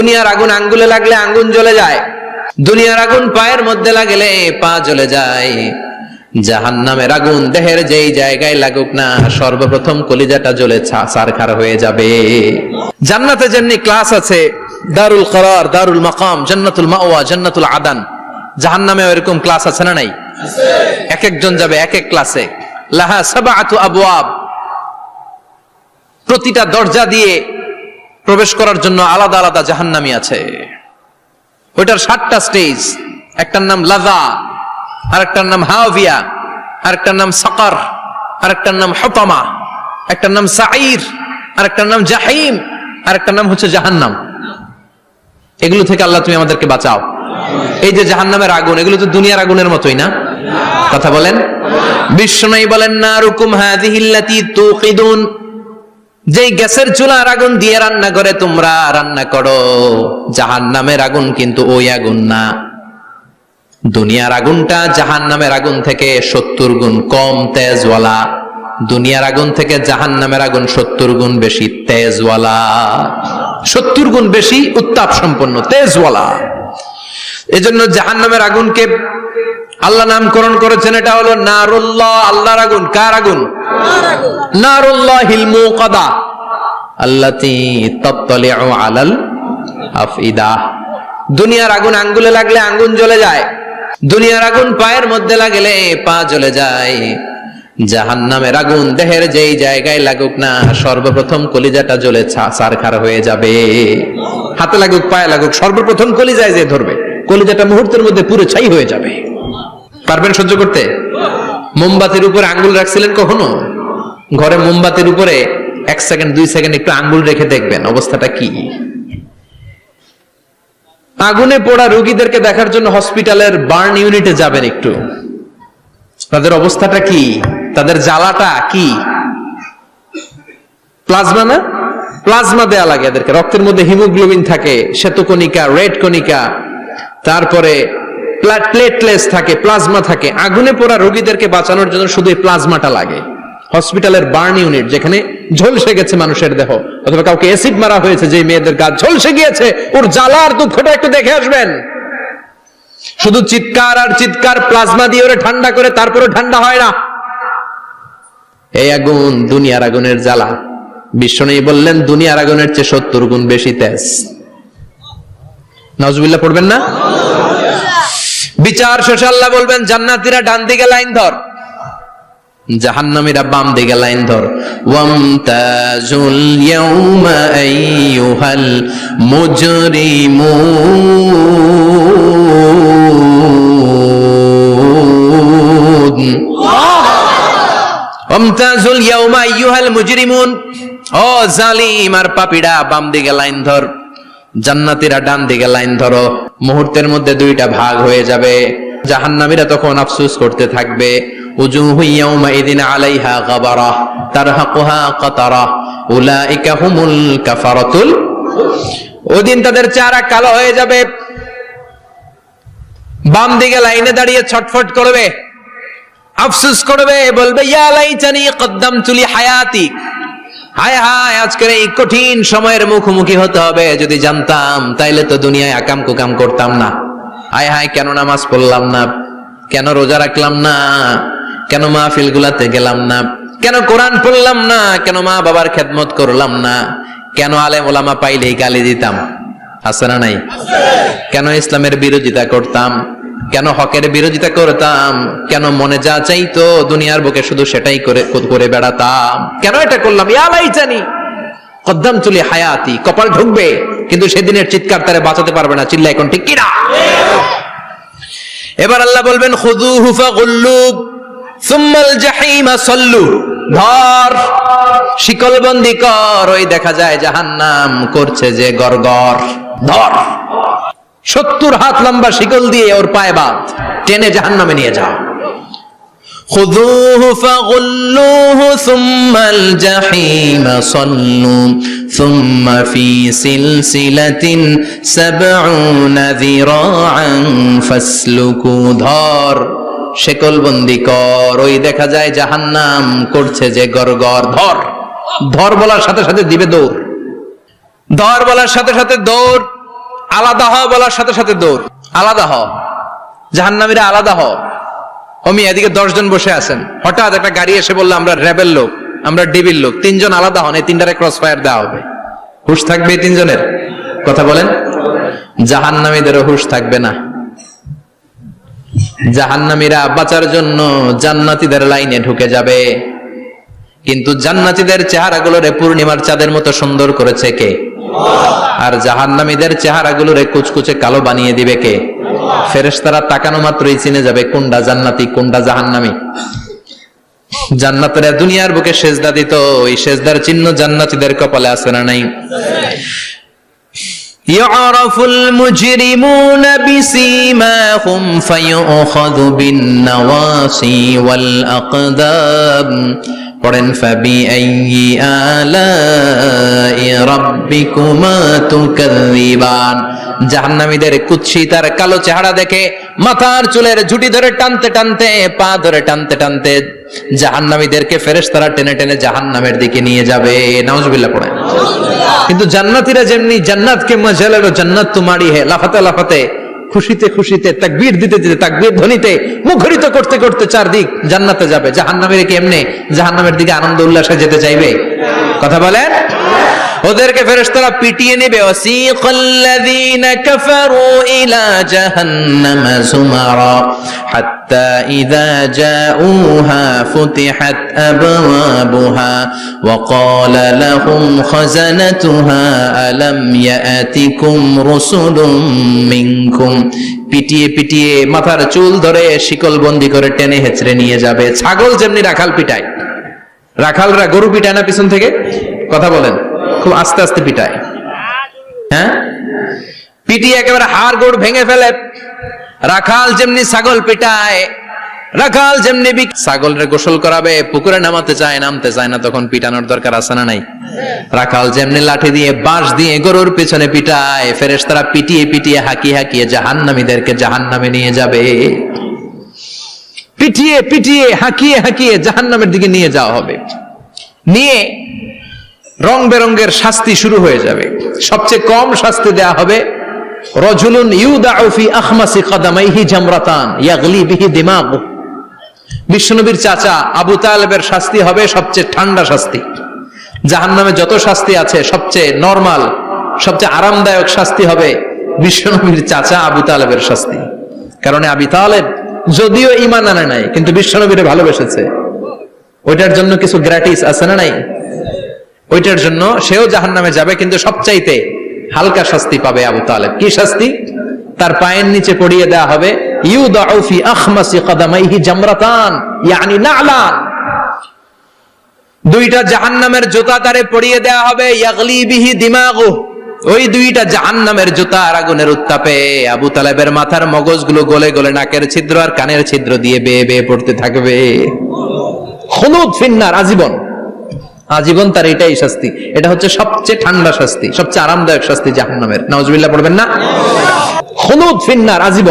দুনিয়ার আগুন আঙ্গুলে লাগলে আঙ্গুল জ্বলে যায়, দুনিয়ার আগুন পায়ের মধ্যে লাগলে পা জ্বলে যায়। জাহান্নামের আগুন দেহের যেই জায়গায় লাগুক না, সর্বপ্রথম কলিজাটা জ্বলে ছারখার হয়ে যাবে। জান্নাতে যেমনি ক্লাস আছে, দারুল করার, দারুল মাকাম, জান্নাতুল মাওয়া, জান্নাতুল আদান, জাহান্নামে এরকম ক্লাস আছে না নাই? এক একজন যাবে এক এক ক্লাসে। লাহা সাবআতু আবওয়াব, প্রতিটা দরজা দিয়ে প্রবেশ করার জন্য আলাদা আলাদা জাহান্নামী আছে। ওইটার 7টা স্টেজ। একটার নাম লাযা, আরেকটার নাম হাওভিয়া, আরেকটার নাম সাকার, আরেকটার নাম হুতামা, একটার নাম সাঈর, আরেকটার নাম জাহিম, আরেকটার নাম হচ্ছে জাহান্নাম। এগুলো থেকে আল্লাহ তুমি আমাদেরকে বাঁচাও। এই যে জাহান্নামের আগুন, এগুলো তো দুনিয়ার আগুনের মতোই না? কথা বলেন। বিশ্বনবী বলেন, নারুকুম হাযিহিল্লাতী তুকিদুন, যেই গ্যাসের চুলার আগুন দিয়ে রান্না করে তোমরা রান্না করো, জাহান্নামের আগুন কিন্তু ওই আগুন না। দুনিয়ার আগুনটা জাহান্নামের আগুন থেকে 70 গুণ কম তেজওয়ালা। দুনিয়ার আগুন থেকে জাহান্নামের আগুন 70 গুণ বেশি তেজওয়ালা, 70 গুণ বেশি উত্তাপ সম্পন্ন, তেজওয়ালা। এজন্য জাহান্নামের আগুনকে আল্লাহ নামকরণ করেছেন, এটা হলো নারুল্লাহ, আল্লাহর আগুন। কার আগুন? নারুল্লাহিল মুকাদা আল্লাতী তাত্তালিউ আলাল আফইদা। দুনিয়ার আগুন আঙ্গুলে লাগলে আঙ্গুল জ্বলে যায়, দুনিয়ার আগুন পায়ের মধ্যে লাগলে পা জ্বলে যায়। জাহান্নামের আগুন দেহের যেই জায়গায় লাগুক না, সর্বপ্রথম কলিজাটা জ্বলে ছারখার হয়ে যাবে। হাতে লাগুক, পায়ে লাগুক, সর্বপ্রথম কলিজায় যে ধরবে, কলিজাটা মুহূর্তের মধ্যে পুরো ছাই হয়ে যাবে। পারবেন সহ্য করতে? মোমবাতির উপরে আঙ্গুল রাখছিলেন কখনো? ঘরে মোমবাতির উপরে 1 সেকেন্ড 2 সেকেন্ড একটু আঙ্গুল রেখে দেখবেন অবস্থাটা কি। আগুনে পোড়া রোগীদেরকে দেখার জন্য হসপিটালের বার্ন ইউনিটে যাবেন, একটু তাদের অবস্থাটা কি, তাদের জ্বালাটা কি। প্লাজমা না, প্লাজমা দেয়া লাগে এদেরকে। রক্তের মধ্যে হিমোগ্লোবিন থাকে, শ্বেতকণিকা, রেড কণিকা, তারপরে প্লেটলেটস থাকে, প্লাজমা থাকে। আগুনে পোড়া রোগীদেরকে বাঁচানোর জন্য শুধু এই প্লাজমাটা লাগে। হসপিটালের বার্ন ইউনিট, যেখানে ঝলসে গেছে মানুষের দেহ, অথবা কাউকে অ্যাসিড মারা হয়েছে, যে মেয়েদের গা ঝলসে গিয়েছে, ওর জ্বালার দুঃখটা একটু দেখে আসবেন। শুধু চিৎকার আর চিৎকার, প্লাজমা দিয়ে ওরে ঠান্ডা করে, তারপরে ঠান্ডা হয় না। এই আগুন দুনিয়ার আগুনের জ্বালা। বিশ্বনবী বললেন, দুনিয়ার আগুনের চেয়ে 70 গুণ বেশি তেজ। নাউজুবিল্লাহ পড়বেন না? বিচার শেষে আল্লাহ বলবেন, জান্নাতীরা ডান দিকে লাইন ধর, জাহান্নামীরা বাম দিকে লাইন ধর। ওয়ামতাজুল ইয়াউমা আইয়ুহাল মুজরিমুন, ওয়ামতাজুল ইয়াউমা আইয়ুহাল মুজরিমুন, ও জালিম আর পাপীরা বাম দিকে লাইন ধর, জান্নাতীরা ডান দিকে লাইন ধরো। মুহূর্তের মধ্যে 2টা ভাগ হয়ে যাবে। জাহান্নামীরা তখন আফসোস করতে থাকবে, উজুহু ইয়াউমা ইদিন আলাইহা গাবারা তারহাকুহা কাতারা উলাইকা হুমুল কাফারাতুল। ওদিন তাদের চেহারা কালো হয়ে যাবে। বাম দিকে লাইনে দাঁড়িয়ে ছটফট করবে, আফসোস করবে, বলবে, ইয়া লাইতানি কদ্দামতু লি হায়াতি, হায় হায় আজকের এই কঠিন সময়ের মুখোমুখি হতে হবে, যদি জানতাম তাইলে তো দুনিয়ায় আকাম কুকাম করতাম না। হায় হায়, কেন নামাজ পড়লাম না, কেন রোজা রাখলাম না, কেন মাহফিল গুলাতে গেলাম না, কেন কোরআন পড়লাম না, কেন মা বাবার খেদমত করলাম না, কেন আলেম ওলামা পাইলেই গালি দিতাম, আছে না নাই? কেন ইসলামের বিরোধিতা করতাম, কেন হকের বিরোধিতা করতাম, কেন মনে যা চাইতো দুনিয়ার বুকে শুধু সেটাই করে বেড়াতাম, কেন এটা করলাম? ইয়া লাইতানি কদ্দামতু লি হায়াতি। কপাল ঢুকবে, কিন্তু সেদিনের চিৎকার তারে বাঁচাতে পারবে না। চিল্লা এখন ঠিক কিনা? এবার আল্লাহ বলবেন, খুযুহু ফাগুল্লু সুম্মাল জাহিমা সাল্লু, ধর, শিকলবন্দি কর। ওই দেখা যায় জাহান্নাম করছে যে গরগর, ধর, 70 হাত লম্বা শিকল দিয়ে ওর পায়ে বাঁধ, টেনে জাহান্নামে নিয়ে যাও। খুযুহু ফাগুল্লুহু সুম্মাল জাহিমা সাল্লু সুম্মা ফি সিলসিলাতিন 70 যিরাআন ফাসলুকু, ধর, শিকলবন্দি কর। ওই দেখা যায় জাহান্নাম করছে যে গরগর, ধর। ধর বলার সাথে সাথে দিবে দৌড়, ধর বলার সাথে সাথে দৌড়। আলাদা হও বলার সাথে সাথে দৌড়, আলাদা হও, জাহান্নামীরা আলাদা হও। অমি এদিকে 10 জন বসে আছেন, হঠাৎ একটা গাড়ি এসে বললো আমরা র্যাবের লোক, আমরা ডিবির লোক, 3 জন আলাদা হন, এই 3টারে ক্রস ফায়ার দেওয়া হবে। হুশ থাকবে এই 3 জনের? কথা বলেন। জাহান্নামীদেরও হুশ থাকবে না। জাহান্নামীরা বাঁচার জন্য জান্নাতীদের লাইনে ঢুকে যাবে, কিন্তু জান্নাতীদের চেহারাগুলোরে পূর্ণিমার চাঁদের মতো সুন্দর করেছে কে? আর জাহান্নামীদের চেহারাগুলোরে কুচকুচে কালো বানিয়ে দিবে কে? ফেরেশতারা তাকানো মাত্রই চিনে যাবে কোনটা জান্নাতি কোনটা জাহান্নামী। জান্নাতীরা দুনিয়ার বুকে সেজদা দিত, ওই সেজদার চিহ্ন জান্নাতীদের কপালে আছে না নাই? يعرف المجرمون بسيماهم فيؤخذ بالنواصي والأقدام পড়েন فبأي آلاء ربكما تكذبان। জাহান্নামীদের কুৎসিত আর কালো চেহারা দেখে মাথার চুলের ঝুঁটি ধরে টানতে টানতে, পা ধরে টানতে টানতে জাহান্নামীদেরকে ফেরেশতারা টেনে টেনে জাহান্নামের দিকে নিয়ে যাবে। নাউজুবিল্লাহ পড়েন। কিন্তু জান্নাতীরা যেমনি জান্নাতকে মজা লাগলো, জান্নাত তোমারই হে, লাফাতে লাফাতে, খুশিতে খুশিতে, তাকবীর দিতে দিতে, তাকবীর ধ্বনিতে মুখরিত করতে করতে চারদিক জান্নাতে যাবে। জাহান্নামীরা কি এমনি জাহান্নামের দিকে আনন্দ উল্লাসে যেতে চাইবে? কথা বলেন। ওদেরকে ফেরেশতারা পিটিয়ে নেবে। ওয়াসিকাল্লাযীনা কাফারু ইলা জাহান্নামা যুমারা হাত্তা ইযা জাউহা ফুতিহাত আবওয়াবুহা ওয়া ক্বালা লাহুম খাযানাতুহা আলাম ইয়াতিকুম রাসূলুম মিনকুম। পিটিয়ে পিটিয়ে মাথার চুল ধরে শিকলবন্দি করে টেনে হেঁচড়ে নিয়ে যাবে। ছাগল যেমনি রাখাল পিটায়, রাখালরা গরু পিটায় না পিছন থেকে? কথা বলেন। খুব আস্তে আস্তে পিটায়, হ্যাঁ, পিটিয়ে একেবারে হাড় গোড় ভেঙে ফেলে। রাখাল যেমনি ছাগল পিটায়, রাখাল যেমনি ছাগলরে গোসল করাবে, পুকুরে নামাতে চায়, নামতে চায় না, তখন পিটানোর দরকার আছে না নাই? রাখাল যেমনি লাঠি দিয়ে বাঁশ দিয়ে গরুর পেছনে পিটায়, ফেরেশতারা পিটিয়ে পিটিয়ে হাঁকিয়ে হাঁকিয়ে জাহান্নামীদেরকে জাহান্নামে নিয়ে যাবে। পিটিয়ে পিটিয়ে হাঁকিয়ে হাঁকিয়ে জাহান্নামের দিকে নিয়ে যাওয়া হবে। নিয়ে রং বেরঙ্গের শাস্তি শুরু হয়ে যাবে। সবচেয়ে কম শাস্তি দেয়া হবে রাজুলুন ইউদাউ ফি আখমাসি কদামাইহি জামরাতান ইয়াগলি বিহি দিমাগু। বিশ্বনবীর চাচা আবু তালেবের শাস্তি হবে সবচেয়ে ঠান্ডা শাস্তি। জাহান্নামে যত শাস্তি আছে সবচেয়ে নরমাল, সবচেয়ে আরামদায়ক শাস্তি হবে বিশ্বনবীর চাচা আবু তালেবের শাস্তি। কারণ আবু তালেব যদিও ঈমান আনে নাই, কিন্তু বিশ্বনবীরে ভালোবেসেছে। ওইটার জন্য কিছু গ্র্যাটিস আছে না নাই? ওইটার জন্য সেও জাহান্নামে যাবে, কিন্তু সবচাইতে হালকা শাস্তি পাবে আবু তালেব। কি শাস্তি? তার পায়ের নিচে পড়িয়ে দেয়া হবে ইউদাউ ফি আখমাসি কদামাইহি জামরাতান ইয়ানি নালান। দুইটা জাহান্নামের জুতা তারে পড়িয়ে দেয়া হবে, ইয়াগলি বিহি দিমাগু। ওই দুইটা জাহান্নামের জুতা আর আগুনের উত্তাপে আবু তালেবের মাথার মগজগুলো গলে গলে নাকের ছিদ্র আর কানের ছিদ্র দিয়ে বেয়ে বেয়ে পড়তে থাকবে। খুলুদ ফিন্নার, আজীবন, আজীবন তার এটাই শাস্তি। এটা হচ্ছে সবচেয়ে ঠান্ডা শাস্তি, সবচেয়ে আরামদায়ক শাস্তি জাহান্নামের। নাউজুবিল্লাহ পড়বেন না? খুলুদ ফিন্নার, আজীবন।